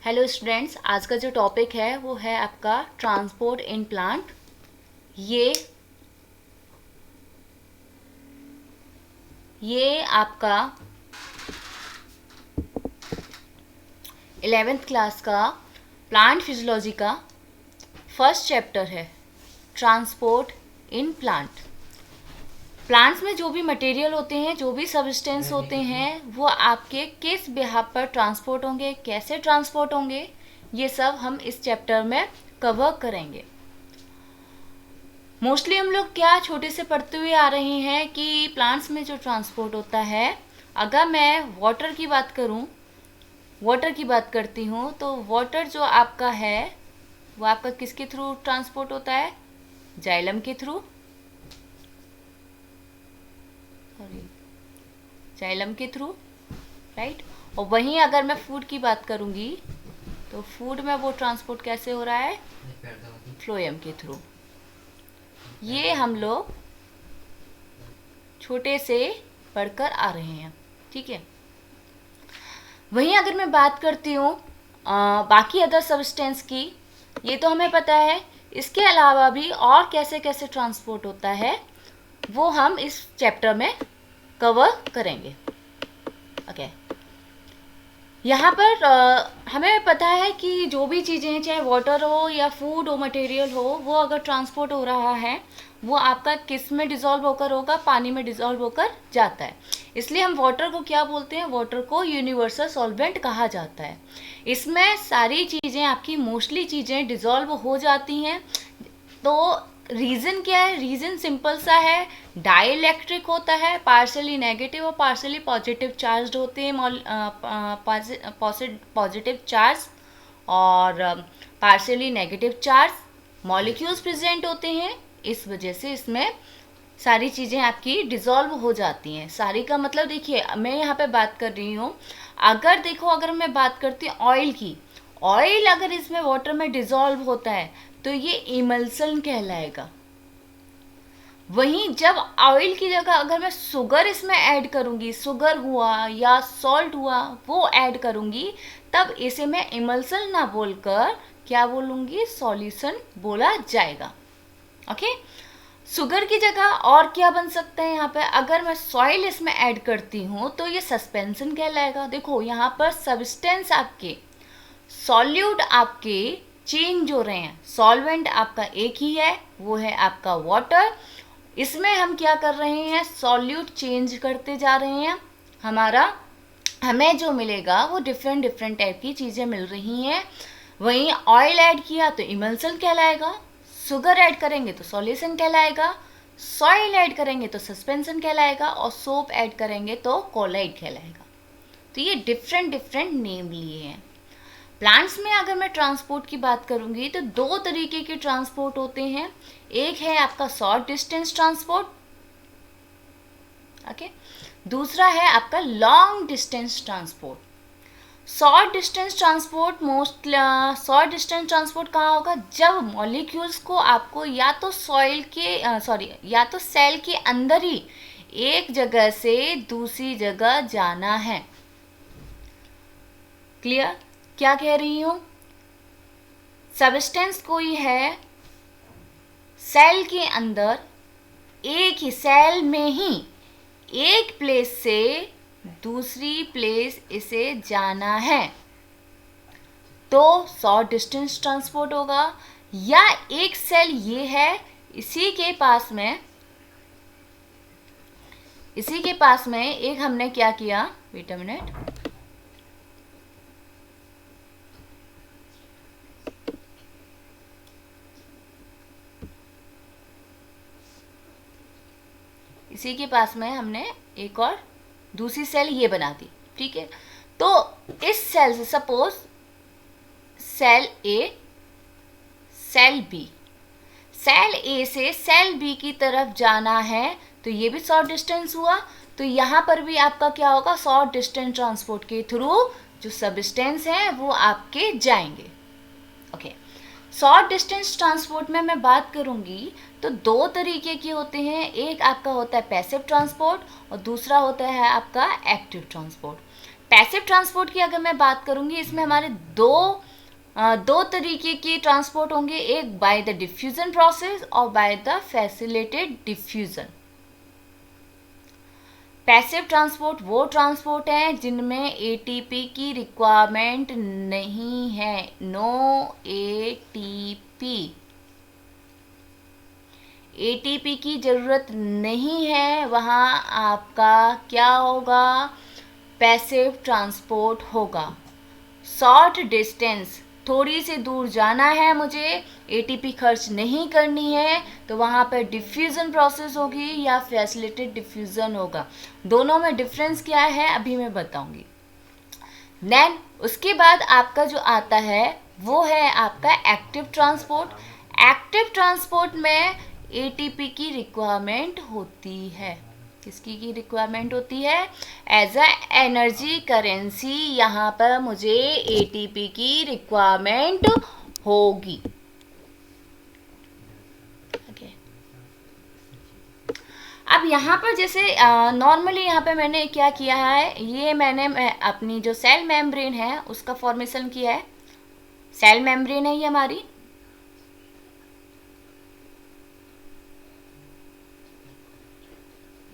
Hello students, आज का जो टॉपिक है वो है आपका ट्रांसपोर्ट इन प्लांट। ये आपका 11th क्लास का प्लांट फिजियोलॉजी का फर्स्ट चैप्टर है, ट्रांसपोर्ट इन प्लांट। प्लांट्स में जो भी मटेरियल होते हैं, जो भी सब्सटेंस होते हैं, वो आपके किस बिहाफ पर ट्रांसपोर्ट होंगे, कैसे ट्रांसपोर्ट होंगे, ये सब हम इस चैप्टर में कवर करेंगे। मोस्टली हम लोग क्या छोटे से पढ़ते हुए आ रहे हैं कि प्लांट्स में जो ट्रांसपोर्ट होता है, अगर मैं वाटर की बात करती हूँ तो वाटर जो आपका है वो आपका किसके थ्रू ट्रांसपोर्ट होता है? जाइलम के थ्रू, जाइलम के थ्रू, राइट। और वहीं अगर मैं फूड की बात करूँगी तो फूड में वो ट्रांसपोर्ट कैसे हो रहा है? फ्लोएम के थ्रू। ये हम लोग छोटे से पढ़कर आ रहे हैं, ठीक है। वहीं अगर मैं बात करती हूँ बाकी अदर सब्सटेंस की, ये तो हमें पता है। इसके अलावा भी और कैसे कैसे ट्रांसपोर्ट होता है वो हम इस चैप्टर में कवर करेंगे, ओके। यहाँ पर हमें पता है कि जो भी चीज़ें, चाहे वाटर हो या फूड हो, मटेरियल हो, वो अगर ट्रांसपोर्ट हो रहा है वो आपका किस में डिज़ोल्व होकर होगा? पानी में डिज़ोल्व होकर जाता है। इसलिए हम वाटर को क्या बोलते हैं? वाटर को यूनिवर्सल सॉल्वेंट कहा जाता है। इसमें सारी चीज़ें आपकी, मोस्टली चीज़ें डिज़ोल्व हो जाती हैं। तो रीज़न क्या है? रीज़न सिंपल सा है, डाइइलेक्ट्रिक होता है, पार्शियली नेगेटिव और पार्शियली पॉजिटिव चार्ज होते हैं। पॉजिटिव चार्ज और partially negative charge molecules present होते हैं। इस वजह से इसमें सारी चीज़ें आपकी डिज़ोल्व हो जाती हैं। सारी का मतलब देखिए, मैं यहाँ पे बात कर रही हूँ, अगर मैं बात करती हूँ ऑयल की, ऑयल अगर इसमें वाटर में डिज़ोल्व होता है तो ये इमल्सन कहलाएगा। वहीं जब ऑयल की जगह अगर मैं शुगर इसमें ऐड करूँगी, शुगर हुआ या सॉल्ट हुआ, वो ऐड करूँगी, तब इसे मैं इमल्सन ना बोलकर क्या बोलूँगी? सॉल्यूशन बोला जाएगा, ओके। शुगर की जगह और क्या बन सकता है? यहाँ पे अगर मैं सॉइल इसमें ऐड करती हूँ तो ये सस्पेंशन कहलाएगा। देखो यहाँ पर सब्सटेंस आपके, सॉल्यूट आपके चेंज हो रहे हैं। सॉल्वेंट आपका एक ही है, वो है आपका वाटर। इसमें हम क्या कर रहे हैं? सॉल्यूट चेंज करते जा रहे हैं। हमें जो मिलेगा वो डिफरेंट डिफरेंट टाइप की चीज़ें मिल रही हैं। वहीं ऑयल ऐड किया तो इमल्सन कहलाएगा, शुगर ऐड करेंगे तो सॉल्यूशन कहलाएगा, सॉइल ऐड करेंगे तो सस्पेंशन कहलाएगा, और सोप ऐड करेंगे तो कोलाइड कहलाएगा। तो ये डिफरेंट डिफरेंट नेम लिए हैं। प्लांट्स में अगर मैं ट्रांसपोर्ट की बात करूंगी तो दो तरीके के ट्रांसपोर्ट होते हैं। एक है आपका शॉर्ट डिस्टेंस ट्रांसपोर्ट, ओके। दूसरा है आपका long distance transport. Short distance transport कहाँ होगा? जब मॉलिक्यूल्स को आपको या तो सेल के अंदर ही एक जगह से दूसरी जगह जाना है। क्लियर? क्या कह रही हूँ? सब्सटेंस कोई है सेल के अंदर, एक ही सेल में ही एक प्लेस से दूसरी प्लेस इसे जाना है तो शॉर्ट डिस्टेंस ट्रांसपोर्ट होगा। या एक सेल ये है, इसी के पास में एक हमने क्या किया, वेट अ मिनट, इसी के पास में हमने एक और दूसरी सेल ये बना दी, ठीक है। तो इस सेल से सपोज सेल ए, सेल बी, सेल ए से सेल बी की तरफ जाना है तो ये भी शॉर्ट डिस्टेंस हुआ। तो यहाँ पर भी आपका क्या होगा? शॉर्ट डिस्टेंस ट्रांसपोर्ट के थ्रू जो सब्सटेंस हैं वो आपके जाएंगे, ओके। शॉर्ट डिस्टेंस ट्रांसपोर्ट में मैं बात करूंगी तो दो तरीके के होते हैं। एक आपका होता है पैसिव ट्रांसपोर्ट और दूसरा होता है आपका एक्टिव ट्रांसपोर्ट। पैसिव ट्रांसपोर्ट की अगर मैं बात करूंगी, इसमें हमारे दो तरीके के ट्रांसपोर्ट होंगे, एक बाय द डिफ्यूजन प्रोसेस और by the facilitated diffusion. Passive transport वो ट्रांसपोर्ट है जिनमें एटीपी की रिक्वायरमेंट नहीं है, नो एटीपी, एटीपी की ज़रूरत नहीं है, वहाँ आपका क्या होगा, पैसिव ट्रांसपोर्ट होगा। शॉर्ट डिस्टेंस, थोड़ी सी दूर जाना है मुझे, एटीपी खर्च नहीं करनी है, तो वहाँ पर डिफ्यूज़न प्रोसेस होगी या फैसिलिटेटेड डिफ्यूज़न होगा। दोनों में डिफरेंस क्या है अभी मैं बताऊंगी। देन उसके बाद आपका जो आता है वो है आपका एक्टिव ट्रांसपोर्ट। एक्टिव ट्रांसपोर्ट में एटीपी की रिक्वायरमेंट होती है, किसकी की रिक्वायरमेंट होती है, एज अ एनर्जी करेंसी यहाँ पर मुझे एटीपी की रिक्वायरमेंट होगी। okay. अब यहाँ पर जैसे नॉर्मली यहाँ पे मैंने क्या किया है, ये मैंने अपनी जो सेल मेम्ब्रेन है उसका फॉर्मेशन किया है। सेल मेम्ब्रेन है ये हमारी,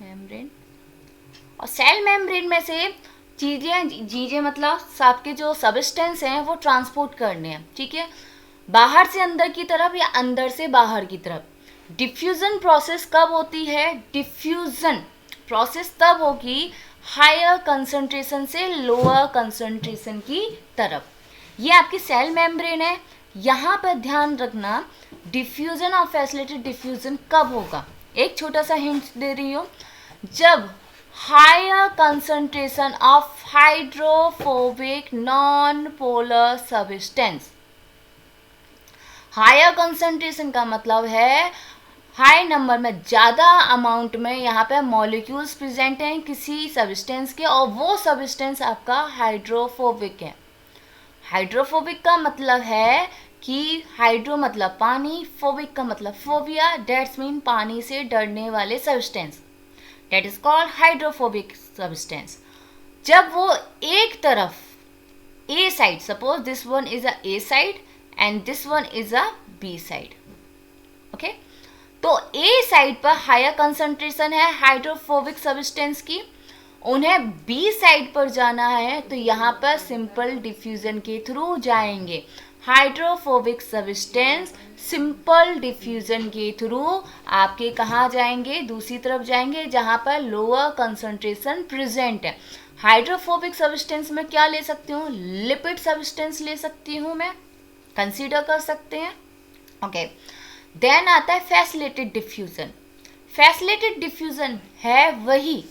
मेम्ब्रेन, और सेल मेम्ब्रेन में से चीज़ें मतलब आपके जो सबस्टेंस हैं वो ट्रांसपोर्ट करने हैं, ठीक है, बाहर से अंदर की तरफ या अंदर से बाहर की तरफ। डिफ्यूज़न प्रोसेस कब होती है, डिफ्यूज़न प्रोसेस तब होगी हायर कंसंट्रेशन से लोअर कंसंट्रेशन की तरफ। ये आपकी सेल मेम्ब्रेन है। यहाँ पर ध्यान रखना डिफ्यूज़न और फैसिलिटेटेड डिफ्यूज़न कब होगा, एक छोटा सा हिंट दे रही हूँ, जब higher concentration of hydrophobic non polar substance, higher concentration का मतलब है हाई नंबर में, ज़्यादा अमाउंट में यहाँ पे मॉलिक्यूल्स प्रेजेंट हैं किसी सब्सटेंस के, और वो सब्सटेंस आपका हाइड्रोफोबिक है। हाइड्रोफोबिक का मतलब है कि हाइड्रो मतलब पानी, फोबिक का मतलब फोबिया, डेट्स मीन पानी से डरने वाले substance, that is called hydrophobic substance. जब वो एक तरफ A side, suppose this one is a A side and this one is a B side, okay, तो ए साइड पर हायर कंसंट्रेशन है हाइड्रोफोबिक सब्सटेंस की, उन्हें बी साइड पर जाना है तो यहाँ पर सिंपल डिफ्यूजन के थ्रू जाएंगे। हाइड्रोफोबिक सब्सटेंस सिंपल डिफ्यूजन के थ्रू आपके कहाँ जाएंगे, दूसरी तरफ जाएंगे जहाँ पर लोअर कंसंट्रेशन प्रेजेंट है। हाइड्रोफोबिक सब्सटेंस में क्या ले सकती हूँ, लिपिड सब्सटेंस ले सकती हूँ मैं, कंसीडर कर सकते हैं, ओके। देन आता है फैसिलिटेटेड डिफ्यूजन। फैसिलिटेटेड डिफ्यूजन है वही,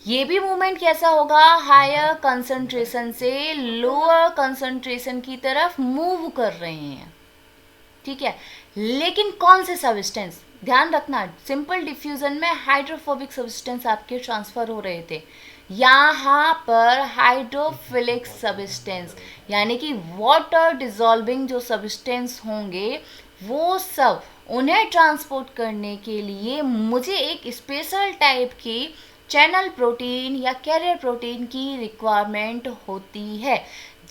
ये भी मूवमेंट कैसा होगा, हायर कंसंट्रेशन से लोअर कंसंट्रेशन की तरफ मूव कर रहे हैं, ठीक है, लेकिन कौन से सब्सटेंस, ध्यान रखना सिंपल डिफ्यूजन में हाइड्रोफोबिक सब्सटेंस आपके ट्रांसफर हो रहे थे, यहाँ पर हाइड्रोफिलिक सब्सटेंस यानी कि वाटर डिजॉल्विंग जो सब्सटेंस होंगे वो सब, उन्हें ट्रांसपोर्ट करने के लिए मुझे एक स्पेशल टाइप की चैनल प्रोटीन या कैरियर प्रोटीन की रिक्वायरमेंट होती है,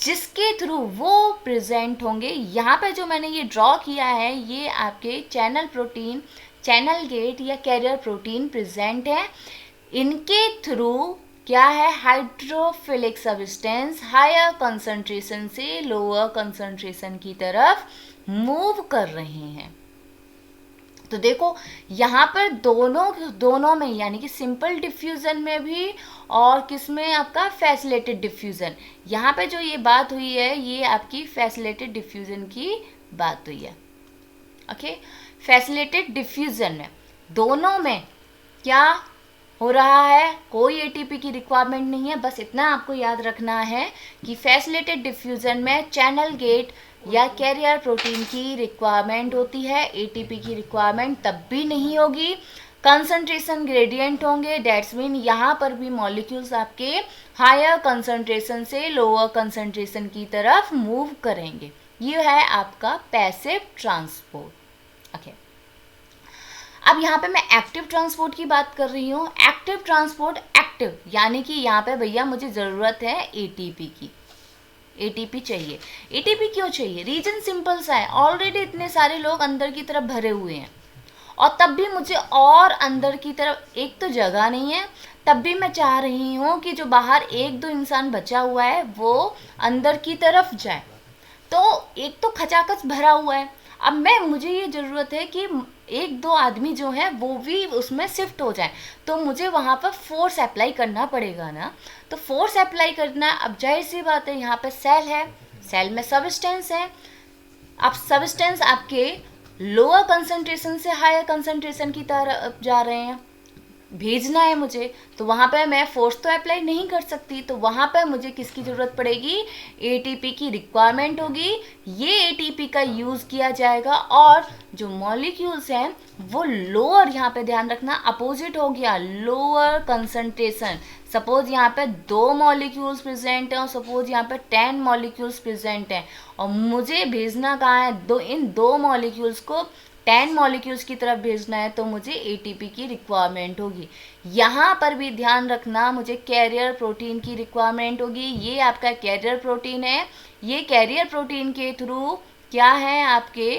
जिसके थ्रू वो प्रेजेंट होंगे। यहाँ पे जो मैंने ये ड्रॉ किया है ये आपके चैनल प्रोटीन, चैनल गेट या कैरियर प्रोटीन प्रेजेंट है, इनके थ्रू क्या है, हाइड्रोफिलिक सब्सटेंस हायर कंसंट्रेशन से लोअर कंसंट्रेशन की तरफ मूव कर रहे हैं। तो देखो यहाँ पर दोनों में यानी कि सिंपल डिफ्यूजन में भी और किसमें आपका फैसिलिटेटेड डिफ्यूजन, यहाँ पे जो ये बात हुई है ये आपकी फैसिलिटेटेड डिफ्यूजन की बात हुई है, ओके। फैसिलिटेटेड डिफ्यूजन में दोनों में क्या हो रहा है, कोई एटीपी की रिक्वायरमेंट नहीं है, बस इतना आपको याद रखना है कि फैसिलिटेटेड डिफ्यूजन में चैनल गेट या कैरियर प्रोटीन की रिक्वायरमेंट होती है, एटीपी की रिक्वायरमेंट तब भी नहीं होगी, कंसंट्रेशन ग्रेडियंट होंगे, डेट्स मीन यहाँ पर भी मॉलिक्यूल्स आपके हायर कंसंट्रेशन से लोअर कंसंट्रेशन की तरफ मूव करेंगे। ये है आपका पैसिव ट्रांसपोर्ट, ओके। अब यहाँ पे मैं एक्टिव ट्रांसपोर्ट की बात कर रही हूँ। एक्टिव ट्रांसपोर्ट एक्टिव, यानी कि यहाँ पे भैया मुझे ज़रूरत है एटीपी की, एटीपी चाहिए। एटीपी क्यों चाहिए? रीजन सिंपल सा है, ऑलरेडी इतने सारे लोग अंदर की तरफ भरे हुए हैं और तब भी मुझे और अंदर की तरफ एक तो जगह नहीं है, तब भी मैं चाह रही हूँ कि जो बाहर एक दो इंसान बचा हुआ है वो अंदर की तरफ जाए। तो एक तो खचाखच भरा हुआ है, अब मुझे ये ज़रूरत है कि एक दो आदमी जो है वो भी उसमें शिफ्ट हो जाए, तो मुझे वहाँ पर फोर्स अप्लाई करना पड़ेगा ना। तो फोर्स अप्लाई करना, अब जाहिर सी बात है यहाँ पे सेल है, सेल में सबस्टेंस है। अब सबस्टेंस आपके लोअर कंसंट्रेशन से हायर कंसंट्रेशन की तरफ जा रहे हैं, भेजना है मुझे, तो वहाँ पे मैं फोर्स तो अप्लाई नहीं कर सकती, तो वहाँ पे मुझे किसकी ज़रूरत पड़ेगी? एटीपी की रिक्वायरमेंट होगी। ये एटीपी का यूज़ किया जाएगा और जो मॉलिक्यूल्स हैं वो लोअर, यहाँ पे ध्यान रखना अपोजिट हो गया, लोअर कंसंट्रेशन। सपोज यहाँ पे 2 मॉलिक्यूल्स प्रेजेंट हैं और सपोज यहाँ पे 10 मॉलिक्यूल्स प्रेजेंट हैं और मुझे भेजना कहाँ है? इन 2 मॉलिक्यूल्स को 10 मॉलिक्यूल्स की तरफ भेजना है, तो मुझे एटीपी की रिक्वायरमेंट होगी। यहाँ पर भी ध्यान रखना मुझे कैरियर प्रोटीन की रिक्वायरमेंट होगी। ये आपका कैरियर प्रोटीन है, ये कैरियर प्रोटीन के थ्रू क्या है आपके,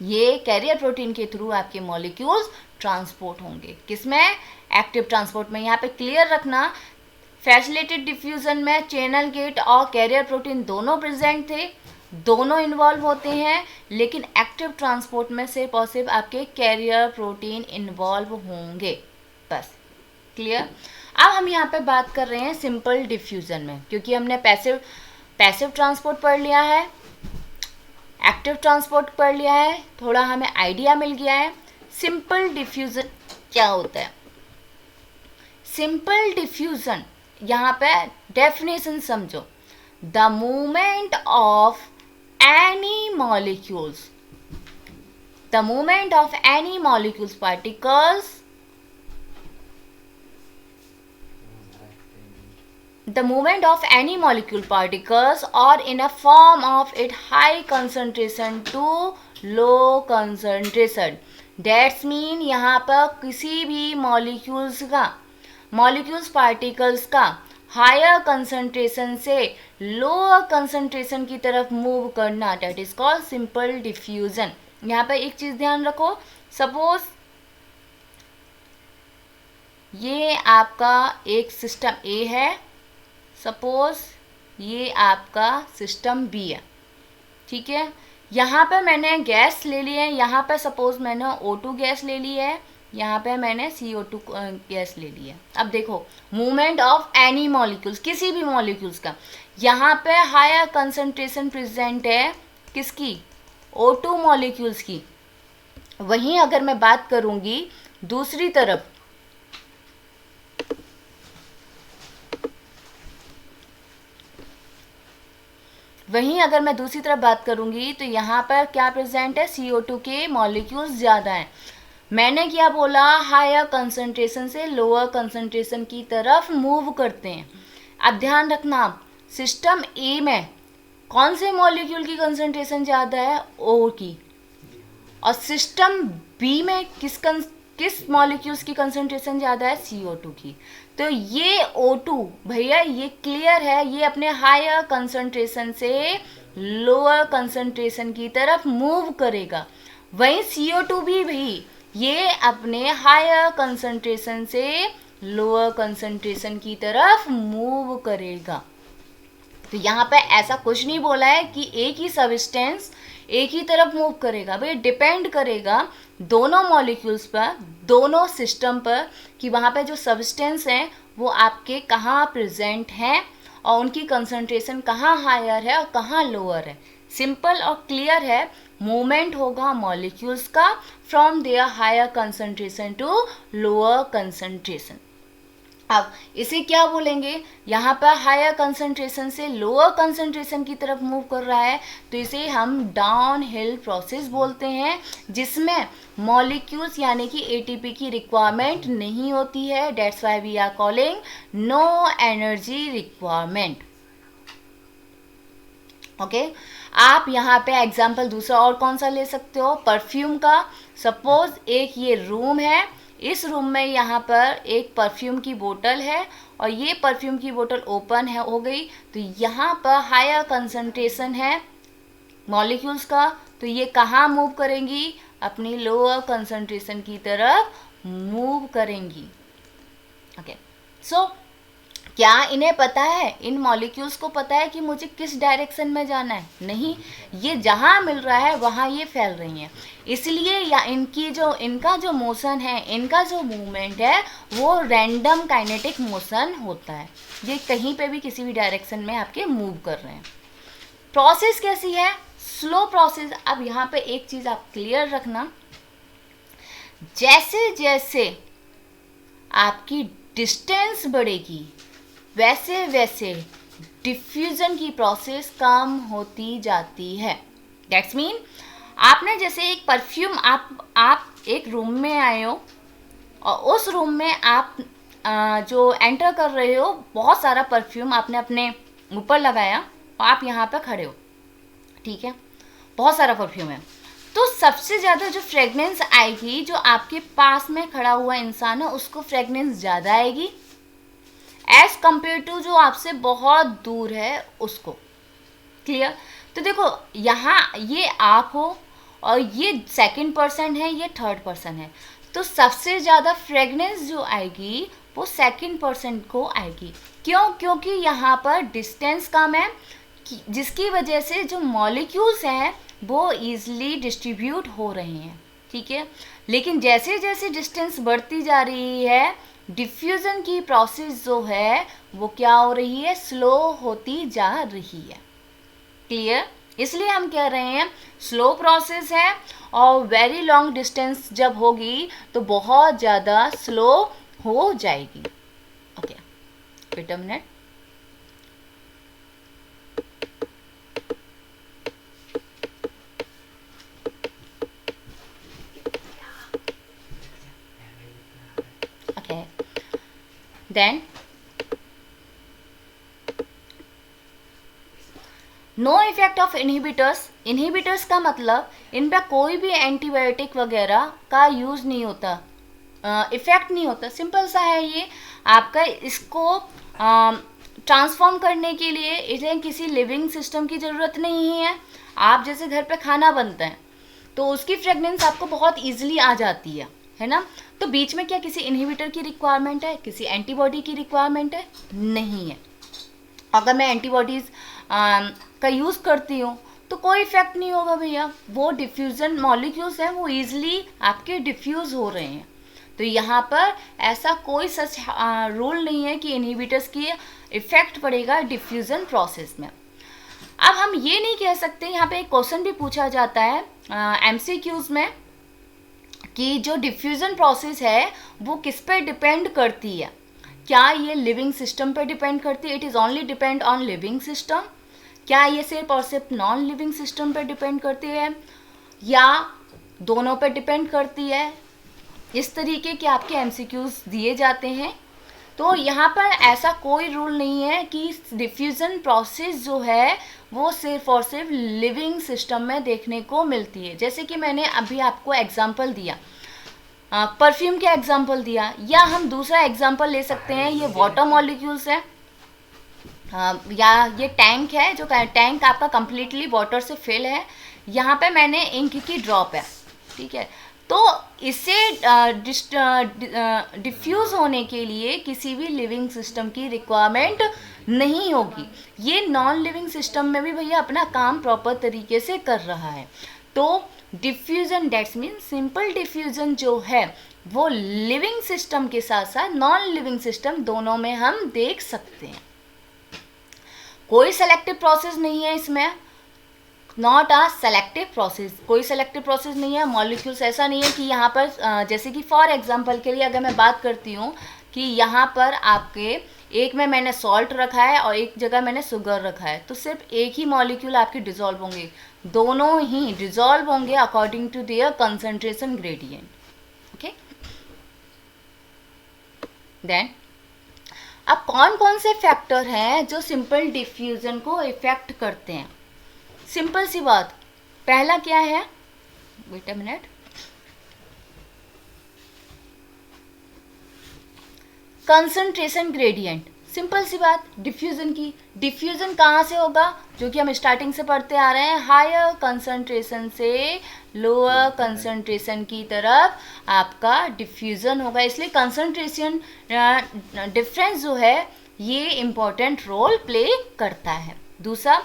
ये कैरियर प्रोटीन के थ्रू आपके मॉलिक्यूल्स ट्रांसपोर्ट होंगे, किसमें? एक्टिव ट्रांसपोर्ट में। यहाँ पे क्लियर रखना, फैसिलिटेड डिफ्यूजन में चैनल गेट और कैरियर प्रोटीन दोनों प्रेजेंट थे, दोनों इन्वॉल्व होते हैं, लेकिन एक्टिव ट्रांसपोर्ट में सिर्फ और सिर्फ आपके कैरियर प्रोटीन इन्वॉल्व होंगे, बस। क्लियर? अब हम यहाँ पे बात कर रहे हैं सिंपल डिफ्यूजन में, क्योंकि हमने पैसिव ट्रांसपोर्ट पढ़ लिया है, एक्टिव ट्रांसपोर्ट पढ़ लिया है, थोड़ा हमें आइडिया मिल गया है सिंपल डिफ्यूजन क्या होता है। सिंपल डिफ्यूजन, यहाँ पे डेफिनेशन समझो, the movement of any molecules, the movement of any molecules particles, the movement of any molecule particles or in a form of it high concentration to low concentration, that's mean यहाँ पर किसी भी molecules particles का higher concentration से lower concentration की तरफ move करना, that is called simple diffusion. यहाँ पे एक चीज ध्यान रखो, सपोज ये आपका एक सिस्टम ए है, सपोज ये आपका सिस्टम बी है, ठीक है। यहाँ पे मैंने गैस ले ली है, यहाँ पे सपोज मैंने O2 गैस ले ली है, यहाँ पे मैंने CO2 गैस ले ली है। अब देखो मूवमेंट ऑफ एनी मॉलिक्यूल्स, किसी भी मॉलिक्यूल्स का, यहाँ पे हायर कंसंट्रेशन प्रेजेंट है किसकी? O2 मॉलिक्यूल्स की। वहीं अगर मैं बात करूँगी दूसरी तरफ, बात करूँगी तो यहाँ पर क्या प्रेजेंट है? CO2 के मॉलिक्यूल्स ज़्यादा हैं। मैंने क्या बोला? हायर कंसंट्रेशन से लोअर कंसंट्रेशन की तरफ मूव करते हैं। अब ध्यान रखना, सिस्टम ए में कौन से मॉलिक्यूल की कंसंट्रेशन ज़्यादा है? O की। और सिस्टम बी में किस मॉलिक्यूल्स की कंसंट्रेशन ज़्यादा है? CO2 की। तो ये O2 भैया ये क्लियर है, ये अपने हायर कंसंट्रेशन से लोअर कंसंट्रेशन की तरफ मूव करेगा। वहीं CO2 भी ये अपने हायर कंसंट्रेशन से लोअर कंसंट्रेशन की तरफ मूव करेगा। तो यहाँ पे ऐसा कुछ नहीं बोला है कि एक ही सब्सटेंस एक ही तरफ मूव करेगा, भाई डिपेंड करेगा दोनों मॉलिक्यूल्स पर, दोनों सिस्टम पर, कि वहाँ पे जो सब्सटेंस हैं वो आपके कहाँ प्रेजेंट हैं और उनकी कंसंट्रेशन कहाँ हायर है और कहाँ लोअर है। सिंपल और क्लियर है, मूवमेंट होगा मॉलिक्यूल्स का from their higher concentration to lower concentration. अब इसे क्या बोलेंगे? यहाँ पर हायर कंसंट्रेशन से लोअर कंसंट्रेशन की तरफ मूव कर रहा है, तो इसे हम डाउन हिल प्रोसेस बोलते हैं, जिसमें मॉलिक्यूल्स यानी कि एटीपी की रिक्वायरमेंट नहीं होती है। That's why we are calling no energy requirement. Okay, आप यहाँ पे एग्जाम्पल दूसरा और कौन सा ले सकते हो? परफ्यूम का। सपोज एक ये रूम है, इस रूम में यहाँ पर एक परफ्यूम की बोतल है और ये परफ्यूम की बोतल ओपन है हो गई, तो यहाँ पर हायर कंसंट्रेशन है मॉलिक्यूल्स का, तो ये कहाँ मूव करेंगी, अपनी लोअर कंसंट्रेशन की तरफ मूव करेंगी। ओके, सो क्या इन्हें पता है, इन मॉलिक्यूल्स को पता है कि मुझे किस डायरेक्शन में जाना है? नहीं, ये जहाँ मिल रहा है वहाँ ये फैल रही हैं, इसलिए या इनका जो मोशन है, इनका जो मूवमेंट है वो रैंडम काइनेटिक मोशन होता है, ये कहीं पे भी किसी भी डायरेक्शन में आपके मूव कर रहे हैं। प्रोसेस कैसी है? Slow process. अब यहाँ पे एक चीज़ आप क्लियर रखना, जैसे जैसे आपकी डिस्टेंस बढ़ेगी वैसे वैसे डिफ्यूज़न की प्रोसेस कम होती जाती है। दैट्स मीन आपने जैसे एक परफ्यूम, आप एक रूम में आए हो और उस रूम में आप जो एंटर कर रहे हो, बहुत सारा परफ्यूम आपने अपने ऊपर लगाया और आप यहाँ पर खड़े हो, ठीक है, बहुत सारा परफ्यूम है, तो सबसे ज़्यादा जो फ्रेगनेंस आएगी, जो आपके पास में खड़ा हुआ इंसान है उसको फ्रेगनेंस ज़्यादा आएगी एज कम्पेयर टू जो आपसे बहुत दूर है उसको। क्लियर? तो देखो यहाँ ये आप हो और ये सेकंड पर्सन है, ये थर्ड पर्सन है, तो सबसे ज़्यादा फ्रेगनेंस जो आएगी वो सेकंड पर्सन को आएगी। क्यों? क्योंकि यहाँ पर डिस्टेंस कम है, जिसकी वजह से जो मॉलिक्यूल्स हैं वो ईजिली डिस्ट्रीब्यूट हो रहे हैं, ठीक है। लेकिन जैसे जैसे डिस्टेंस बढ़ती जा रही है, डिफ्यूज़न की प्रोसेस जो है वो क्या हो रही है, स्लो होती जा रही है। क्लियर? इसलिए हम कह रहे हैं स्लो प्रोसेस है, और वेरी लॉन्ग डिस्टेंस जब होगी तो बहुत ज़्यादा स्लो हो जाएगी। Okay, wait a minute. Then no effect of inhibitors. Inhibitors का मतलब इन पर कोई भी एंटीबायोटिक वगैरह का यूज़ नहीं होता, इफेक्ट नहीं होता, सिंपल सा है ये। आपका इसको ट्रांसफॉर्म करने के लिए इन्हें किसी लिविंग सिस्टम की ज़रूरत नहीं है। आप जैसे घर पे खाना बनता है तो उसकी फ्रेगनेंस आपको बहुत ईजिली आ जाती है ना, तो बीच में क्या किसी इनहिबिटर की रिक्वायरमेंट है, किसी एंटीबॉडी की रिक्वायरमेंट है? नहीं है। अगर मैं एंटीबॉडीज़ का यूज़ करती हूँ तो कोई इफेक्ट नहीं होगा भैया, वो डिफ्यूज़न मॉलिक्यूल्स हैं वो ईजिली आपके डिफ्यूज़ हो रहे हैं। तो यहाँ पर ऐसा कोई सच रूल नहीं है कि इनहिबिटर्स की इफेक्ट पड़ेगा डिफ्यूज़न प्रोसेस में। अब हम ये नहीं कह सकते, यहाँ पे एक क्वेश्चन भी पूछा जाता है MCQs में कि जो डिफ्यूज़न प्रोसेस है वो किस पे डिपेंड करती है, क्या ये लिविंग सिस्टम पे डिपेंड करती है, it is only depend on living system, क्या ये सिर्फ और सिर्फ नॉन लिविंग सिस्टम पे डिपेंड करती है, या दोनों पे डिपेंड करती है? इस तरीके के आपके MCQs दिए जाते हैं। तो यहाँ पर ऐसा कोई रूल नहीं है कि डिफ्यूज़न प्रोसेस जो है वो सिर्फ और सिर्फ लिविंग सिस्टम में देखने को मिलती है। जैसे कि मैंने अभी आपको एग्जांपल दिया, परफ्यूम का एग्जांपल दिया, या हम दूसरा एग्जांपल ले सकते हैं, ये वाटर मॉलिक्यूल्स है, या ये टैंक है, जो टैंक आपका कम्प्लीटली वाटर से फिल है, यहाँ पे मैंने इंक की ड्रॉप है, ठीक है, तो इसे डिफ्यूज़ होने के लिए किसी भी लिविंग सिस्टम की रिक्वायरमेंट नहीं होगी। ये नॉन लिविंग सिस्टम में भी भैया अपना काम प्रॉपर तरीके से कर रहा है। तो diffusion, that's mean simple diffusion जो है वो लिविंग सिस्टम के साथ साथ नॉन लिविंग सिस्टम दोनों में हम देख सकते हैं। कोई सेलेक्टिव प्रोसेस नहीं है इसमें, नॉट आ सेलेक्टिव प्रोसेस, कोई सेलेक्टिव प्रोसेस नहीं है। मॉलिक्यूल्स ऐसा नहीं है कि यहाँ पर जैसे कि फॉर एग्जांपल के लिए अगर मैं बात करती हूँ कि यहाँ पर आपके एक में मैंने सॉल्ट रखा है और एक जगह मैंने शुगर रखा है, तो सिर्फ एक ही मॉलिक्यूल आपके डिज़ोल्व होंगे, दोनों ही डिज़ोल्व होंगे according to their concentration gradient. Okay, then अब कौन कौन से फैक्टर हैं जो सिंपल डिफ्यूज़न को इफेक्ट करते हैं? सिंपल सी बात, पहला क्या है, wait a minute, concentration gradient, simple सी बात डिफ्यूजन की। डिफ्यूजन कहाँ से होगा, जो कि हम स्टार्टिंग से पढ़ते आ रहे हैं, हायर कंसंट्रेशन से लोअर कंसंट्रेशन की तरफ आपका डिफ्यूजन होगा। इसलिए कंसंट्रेशन डिफरेंस जो है ये इम्पोर्टेंट रोल प्ले करता है। दूसरा,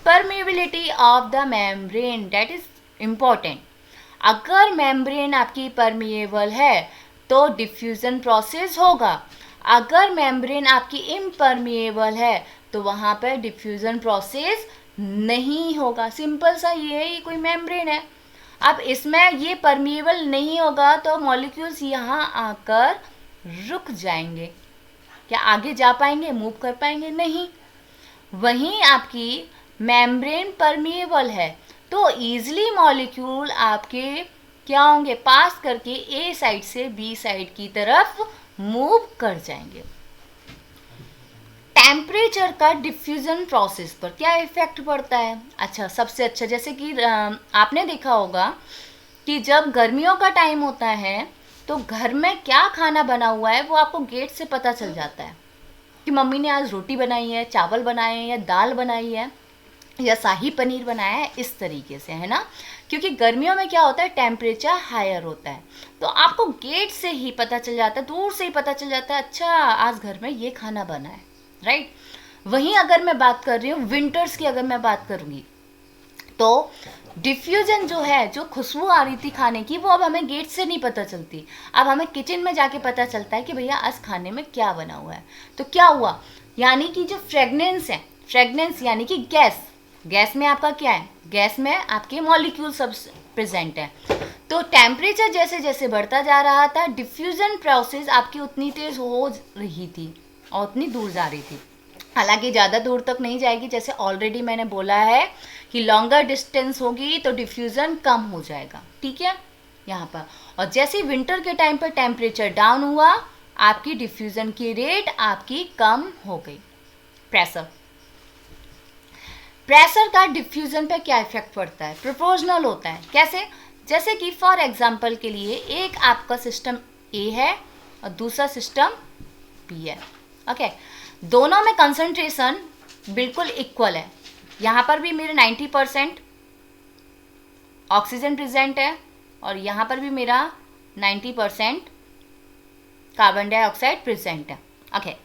permeability of the membrane, that is important. अगर मेम्ब्रेन आपकी परमिएबल है तो डिफ्यूजन प्रोसेस होगा, अगर मेम्ब्रेन आपकी इम्परमिएबल है तो वहाँ पर डिफ्यूजन प्रोसेस नहीं होगा। सिंपल सा ये ही कोई मेम्ब्रेन है, अब इसमें ये परमिएबल नहीं होगा तो मॉलिक्यूल्स यहाँ आकर रुक जाएंगे। क्या आगे जा पाएंगे, मूव कर पाएंगे? नहीं। वहीं आपकी मेम्ब्रेन परमिएबल है तो ईजिली मॉलिक्यूल आपके क्या होंगे, पास करके ए साइड से बी साइड की तरफ मूव कर जाएंगे। टेम्परेचर का डिफ्यूजन प्रोसेस पर क्या इफेक्ट पड़ता है? अच्छा, सबसे अच्छा जैसे कि आपने देखा होगा कि जब गर्मियों का टाइम होता है तो घर में क्या खाना बना हुआ है वो आपको गेट से पता चल जाता है कि मम्मी ने आज रोटी बनाई है, चावल बनाए हैं, या दाल बनाई है, या शाही पनीर बनाया है, इस तरीके से, है ना। क्योंकि गर्मियों में क्या होता है, टेम्परेचर हायर होता है तो आपको गेट से ही पता चल जाता है, दूर से ही पता चल जाता है, अच्छा आज घर में ये खाना बना है, राइट। वहीं अगर मैं बात कर रही हूँ विंटर्स की, अगर मैं बात करूँगी तो डिफ्यूजन जो है, जो खुशबू आ रही थी खाने की, वो अब हमें गेट से नहीं पता चलती, अब हमें किचन में जाके पता चलता है कि भैया आज खाने में क्या बना हुआ है। तो क्या हुआ, यानी कि जो फ्रेगनेंस है, फ्रेगनेंस यानी कि गैस, गैस में आपका क्या है, गैस में आपके मॉलिक्यूल सब प्रेजेंट है। तो टेम्परेचर जैसे जैसे बढ़ता जा रहा था डिफ्यूजन प्रोसेस आपकी उतनी तेज हो रही थी और उतनी दूर जा रही थी। हालांकि ज़्यादा दूर तक नहीं जाएगी, जैसे ऑलरेडी मैंने बोला है कि लॉन्गर डिस्टेंस होगी तो डिफ्यूज़न कम हो जाएगा, ठीक है यहाँ पर। और जैसे विंटर के टाइम पर टेम्परेचर डाउन हुआ आपकी डिफ्यूज़न की रेट आपकी कम हो गई। प्रेशर, प्रेशर का डिफ्यूज़न पे क्या इफेक्ट पड़ता है, प्रोपोर्शनल होता है। कैसे, जैसे कि फॉर एग्जांपल के लिए एक आपका सिस्टम ए है और दूसरा सिस्टम बी है, ओके। दोनों में कंसंट्रेशन बिल्कुल इक्वल है, यहाँ पर भी मेरे 90% ऑक्सीजन प्रेजेंट है और यहाँ पर भी मेरा 90% कार्बन डाइऑक्साइड प्रेजेंट है, ओके।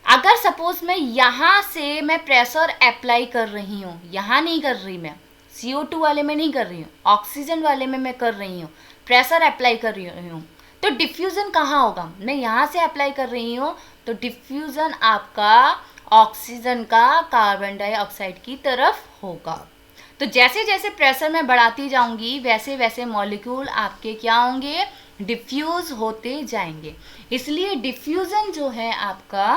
अगर सपोज मैं यहाँ से मैं प्रेशर अप्लाई कर रही हूँ, यहाँ नहीं कर रही, मैं CO2 वाले में नहीं कर रही हूँ, ऑक्सीजन वाले में मैं कर रही हूँ, प्रेशर अप्लाई कर रही हूँ, तो डिफ्यूज़न कहाँ होगा, मैं यहाँ से अप्लाई कर रही हूँ तो डिफ्यूज़न आपका ऑक्सीजन का कार्बन डाइऑक्साइड की तरफ होगा। तो जैसे जैसे प्रेशर मैं बढ़ाती जाऊंगी वैसे वैसे मॉलिक्यूल आपके क्या होंगे, डिफ्यूज़ होते जाएंगे। इसलिए डिफ्यूज़न जो है आपका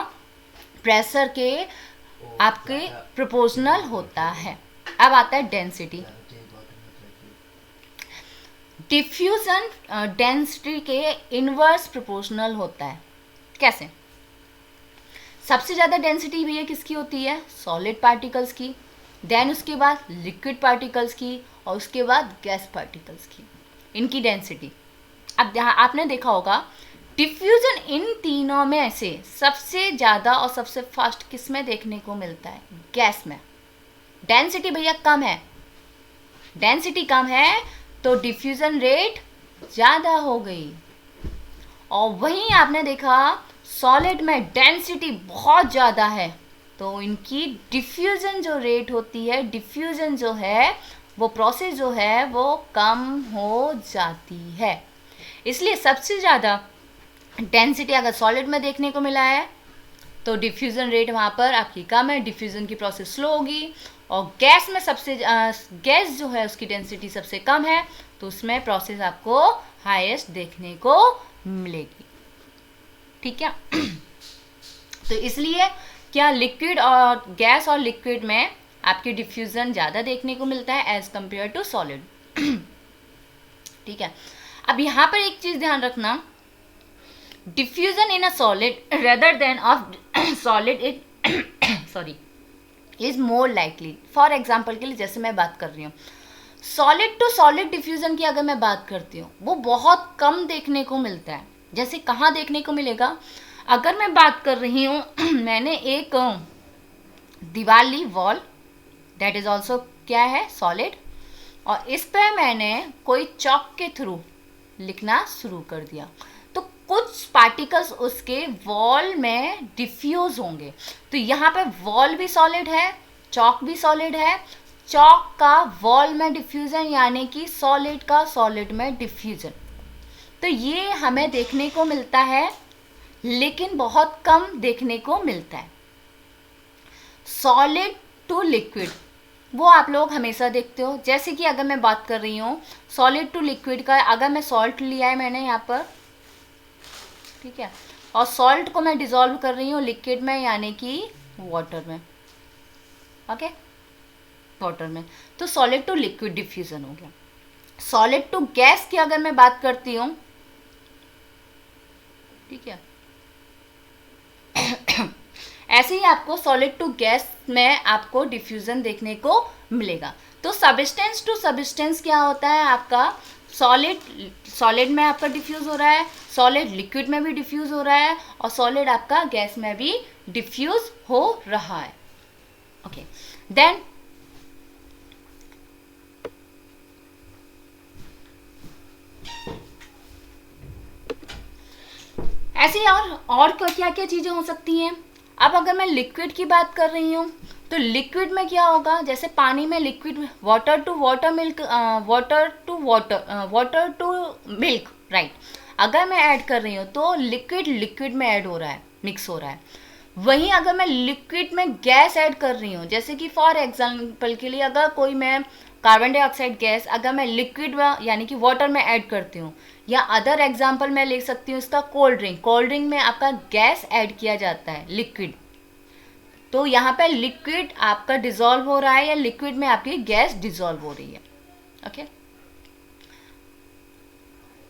प्रेशर के आपके प्रोपोर्शनल होता है। अब आता है डेंसिटी। डिफ्यूजन डेंसिटी के इनवर्स प्रोपोर्शनल होता है। कैसे, सबसे ज़्यादा डेंसिटी भैया किसकी होती है, सॉलिड पार्टिकल्स की, देन उसके बाद लिक्विड पार्टिकल्स की और उसके बाद गैस पार्टिकल्स की, इनकी डेंसिटी। अब यहाँ आपने देखा होगा डिफ्यूजन इन तीनों में से सबसे ज़्यादा और सबसे फास्ट किस में देखने को मिलता है, गैस में। डेंसिटी भैया कम है, डेंसिटी कम है तो डिफ्यूजन रेट ज़्यादा हो गई। और वहीं आपने देखा सॉलिड में डेंसिटी बहुत ज़्यादा है तो इनकी डिफ्यूजन जो रेट होती है, डिफ्यूजन जो है वो प्रोसेस जो है वो कम हो जाती है। इसलिए सबसे ज़्यादा डेंसिटी अगर सॉलिड में देखने को मिला है तो डिफ्यूज़न रेट वहाँ पर आपकी कम है, डिफ्यूज़न की प्रोसेस स्लो होगी। और गैस में सबसे गैस जो है उसकी डेंसिटी सबसे कम है तो उसमें प्रोसेस आपको हाईएस्ट देखने को मिलेगी, ठीक है। तो इसलिए क्या लिक्विड और गैस और लिक्विड में आपकी डिफ्यूज़न ज़्यादा देखने को मिलता है एज कम्पेयर टू सॉलिड, ठीक है। अब यहाँ पर एक चीज़ ध्यान रखना, diffusion in a solid rather than of solid is more likely। For example के लिए जैसे मैं बात कर रही हूँ सॉलिड टू सॉलिड डिफ्यूजन की, अगर मैं बात करती हूँ वो बहुत कम देखने को मिलता है। जैसे कहाँ देखने को मिलेगा, अगर मैं बात कर रही हूँ मैंने एक दीवार ली, वॉल, दैट इज ऑल्सो क्या है, सॉलिड, और इस पे मैंने कोई चॉक के थ्रू लिखना शुरू कर दिया, तो कुछ पार्टिकल्स उसके वॉल में डिफ्यूज होंगे। तो यहाँ पे वॉल भी सॉलिड है, चॉक भी सॉलिड है, चॉक का वॉल में डिफ्यूजन यानी कि सॉलिड का सॉलिड में डिफ्यूजन। तो ये हमें देखने को मिलता है, लेकिन बहुत कम देखने को मिलता है। सॉलिड टू लिक्विड वो आप लोग हमेशा देखते हो, जैसे कि अगर मैं बात कर रही हूँ सॉलिड टू लिक्विड का, अगर मैं सॉल्ट लिया है मैंने यहाँ पर, ठीक है, और सॉल्ट को मैं डिसॉल्व कर रही हूँ लिक्विड में यानी कि वाटर में, ओके, वाटर में, तो सॉलिड टू लिक्विड डिफ्यूजन हो गया। सॉलिड टू गैस की अगर मैं बात करती हूँ, ठीक है, ऐसे ही आपको सॉलिड टू गैस में आपको डिफ्यूजन देखने को मिलेगा। तो सब्सटेंस टू सब्सटेंस क्या होता है आपका, सॉलिड में आपका डिफ्यूज हो रहा है, सॉलिड लिक्विड में भी डिफ्यूज हो रहा है, और सॉलिड आपका गैस में भी डिफ्यूज हो रहा है। ओके, देन ऐसे और क्या क्या चीजें हो सकती हैं। अब अगर मैं लिक्विड की बात कर रही हूँ, तो लिक्विड में क्या होगा, जैसे पानी में liquid, water to water milk, water to milk, right, अगर मैं ऐड कर रही हूँ तो लिक्विड में ऐड हो रहा है, मिक्स हो रहा है। वहीं अगर मैं लिक्विड में गैस ऐड कर रही हूँ, जैसे कि फॉर एग्जांपल के लिए अगर कोई मैं कार्बन डाइऑक्साइड गैस अगर मैं लिक्विड यानी कि वाटर में ऐड करती हूँ, या अदर एग्जांपल मैं ले सकती हूँ इसका कोल्ड ड्रिंक में आपका गैस ऐड किया जाता है, लिक्विड, तो यहाँ पे लिक्विड आपका डिसॉल्व हो रहा है या लिक्विड में आपकी गैस डिसॉल्व हो रही है। ओके,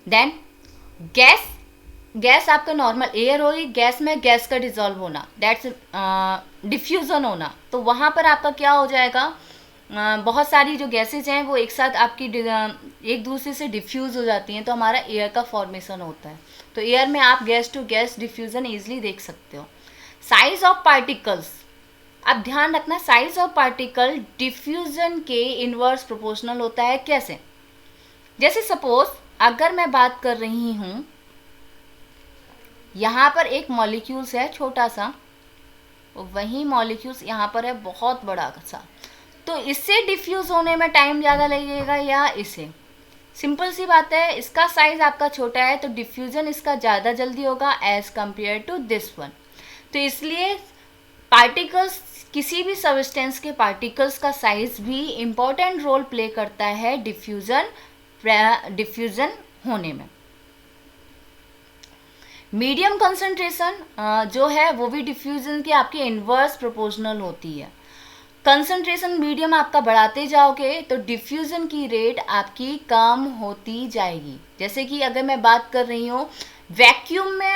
देन गैस आपका नॉर्मल एयर हो रही, गैस में गैस का डिसॉल्व होना, दैट्स डिफ्यूजन होना, तो वहाँ पर आपका क्या हो जाएगा, बहुत सारी जो गैसेज हैं वो एक साथ आपकी एक दूसरे से डिफ्यूज़ हो जाती हैं, तो हमारा एयर का फॉर्मेशन होता है। तो एयर में आप gas to gas diffusion easily देख सकते हो। साइज ऑफ पार्टिकल्स, अब ध्यान रखना, साइज ऑफ पार्टिकल डिफ्यूज़न के इनवर्स प्रोपोर्शनल होता है। कैसे, जैसे सपोज अगर मैं बात कर रही हूँ, यहाँ पर एक मॉलिक्यूल्स है छोटा सा, वही मॉलिक्यूल्स यहाँ पर है बहुत बड़ा सा, तो इससे डिफ्यूज होने में टाइम ज़्यादा लगेगा या इसे, सिंपल सी बात है, इसका साइज आपका छोटा है तो डिफ्यूजन इसका ज़्यादा जल्दी होगा as compare to this one. तो इसलिए पार्टिकल्स, किसी भी सब्सटेंस के पार्टिकल्स का साइज भी इम्पोर्टेंट रोल प्ले करता है डिफ्यूजन होने में। मीडियम कंसंट्रेशन जो है वो भी डिफ्यूजन की आपकी इन्वर्स प्रोपोर्शनल होती है। कंसंट्रेशन मीडियम आपका बढ़ाते जाओगे तो डिफ्यूजन की रेट आपकी कम होती जाएगी। जैसे कि अगर मैं बात कर रही हूँ वैक्यूम में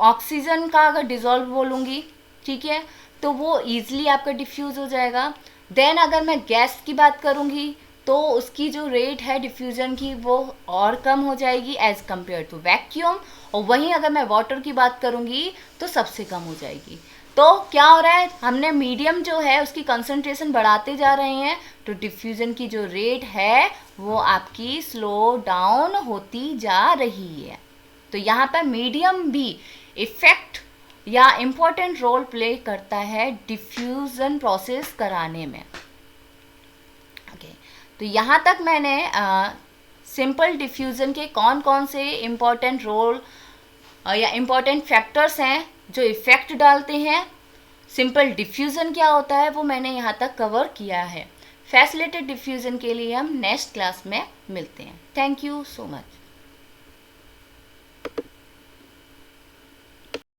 ऑक्सीजन का अगर डिसॉल्व बोलूँगी, ठीक है, तो वो ईजिली आपका डिफ्यूज़ हो जाएगा। देन अगर मैं गैस की बात करूँगी तो उसकी जो रेट है डिफ्यूज़न की वो और कम हो जाएगी एज़ कम्पेयर टू वैक्यूम, और वहीं अगर मैं वाटर की बात करूँगी तो सबसे कम हो जाएगी। तो क्या हो रहा है, हमने मीडियम जो है उसकी कंसंट्रेशन बढ़ाते जा रहे हैं, तो डिफ्यूज़न की जो रेट है वो आपकी स्लो डाउन होती जा रही है। तो यहाँ पर मीडियम भी इफ़ेक्ट या इम्पोर्टेंट रोल प्ले करता है डिफ्यूज़न प्रोसेस कराने में। ओके, तो यहाँ तक मैंने सिंपल डिफ्यूज़न के कौन कौन से इम्पोर्टेंट रोल या इम्पोर्टेंट फैक्टर्स हैं जो इफ़ेक्ट डालते हैं, सिंपल डिफ्यूज़न क्या होता है, वो मैंने यहाँ तक कवर किया है। फैसिलिटेड डिफ्यूज़न के लिए हम नेक्स्ट क्लास में मिलते हैं। Thank you so much.